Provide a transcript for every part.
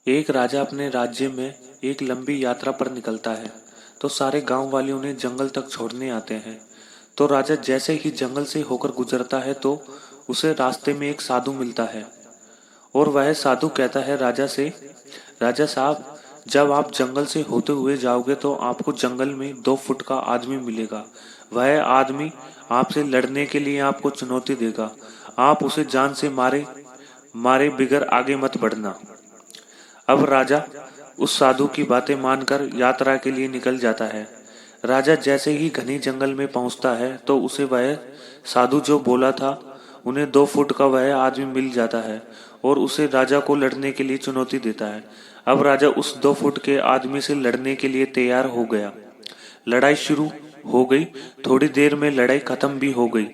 एक राजा अपने राज्य में एक लंबी यात्रा पर निकलता है। तो सारे गांव वाले उन्हें जंगल तक छोड़ने आते हैं। तो राजा जैसे ही जंगल से होकर गुजरता है तो उसे रास्ते में एक साधु मिलता है। और वह साधु कहता है राजा से, राजा साहब, जब आप जंगल से होते हुए जाओगे तो आपको जंगल में 2 फुट का आदमी मिलेगा। वह आदमी आपसे लड़ने के लिए आपको चुनौती देगा। आप उसे जान से मारे मारे बिगर आगे मत बढ़ना। अब राजा उस साधु की बातें मानकर यात्रा के लिए निकल जाता है। राजा जैसे ही घने जंगल में पहुंचता है तो उसे वह साधु जो बोला था उन्हें 2 फुट का वह आदमी मिल जाता है और उसे राजा को लड़ने के लिए चुनौती देता है। अब राजा उस 2 फुट के आदमी से लड़ने के लिए तैयार हो गया। लड़ाई शुरू हो गई। थोड़ी देर में लड़ाई खत्म भी हो गई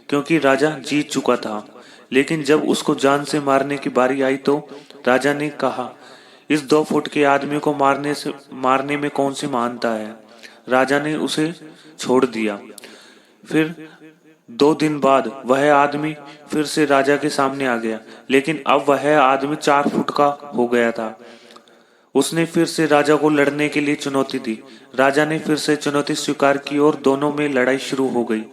क्योंकि राजा जीत चुका था। लेकिन जब उसको जान से मारने की बारी आई तो राजा ने कहा, इस 2 फुट के आदमी को मारने में कौन सी महानता है। राजा ने उसे छोड़ दिया। फिर 2 दिन बाद वह आदमी फिर से राजा के सामने आ गया, लेकिन अब वह आदमी 4 फुट का हो गया था। उसने फिर से राजा को लड़ने के लिए चुनौती दी। राजा ने फिर से चुनौती स्वीकार की और दोनों में लड़ाई शुरू हो गई।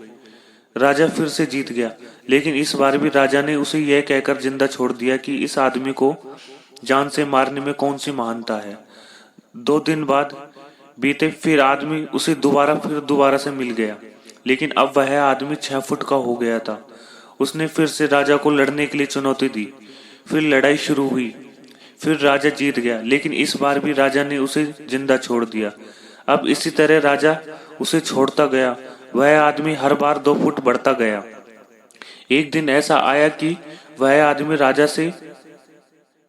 राजा फिर से जीत गया, लेकिन इस बार भी राजा ने उसे यह कहकर जिंदा छोड़ दिया कि इस आदमी को जान से मारने में कौन सी महानता है। 2 दिन बाद बीते, फिर आदमी उसे दोबारा से मिल गया, लेकिन अब वह आदमी 6 फुट का हो गया था। उसने फिर से राजा को लड़ने के लिए चुनौती दी। फिर लड़ाई शुरू हुई। फिर राजा जीत गया, लेकिन इस बार भी राजा ने उसे जिंदा छोड़ दिया। अब इसी तरह राजा उसे छोड़ता गया। वह आदमी हर बार 2 फुट बढ़ता गया। एक दिन ऐसा आया कि वह आदमी राजा से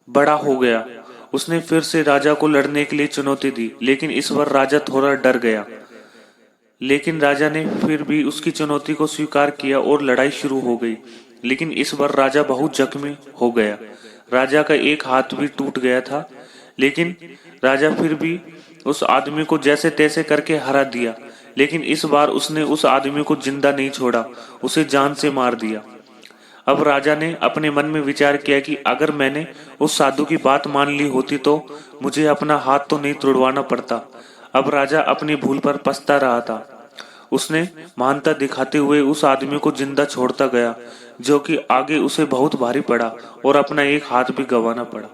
बड़ा हो गया। उसने फिर से राजा को लड़ने के लिए चुनौती दी, लेकिन इस बार राजा थोड़ा डर गया। लेकिन राजा ने फिर भी उसकी चुनौती को स्वीकार किया और लड़ाई शुरू हो गई। लेकिन इस बार राजा बहुत जख्मी हो गया। राजा का एक हाथ भी टूट गया था, लेकिन राजा फिर भी उस आदमी को जैसे तैसे करके हरा दिया। लेकिन इस बार उसने उस आदमी को जिंदा नहीं छोड़ा, उसे जान से मार दिया। अब राजा ने अपने मन में विचार किया कि अगर मैंने उस साधु की बात मान ली होती तो मुझे अपना हाथ तो नहीं तुड़वाना पड़ता। अब राजा अपनी भूल पर पछता रहा था। उसने महानता दिखाते हुए उस आदमी को जिंदा छोड़ता गया, जो कि आगे उसे बहुत भारी पड़ा और अपना एक हाथ भी गंवाना पड़ा।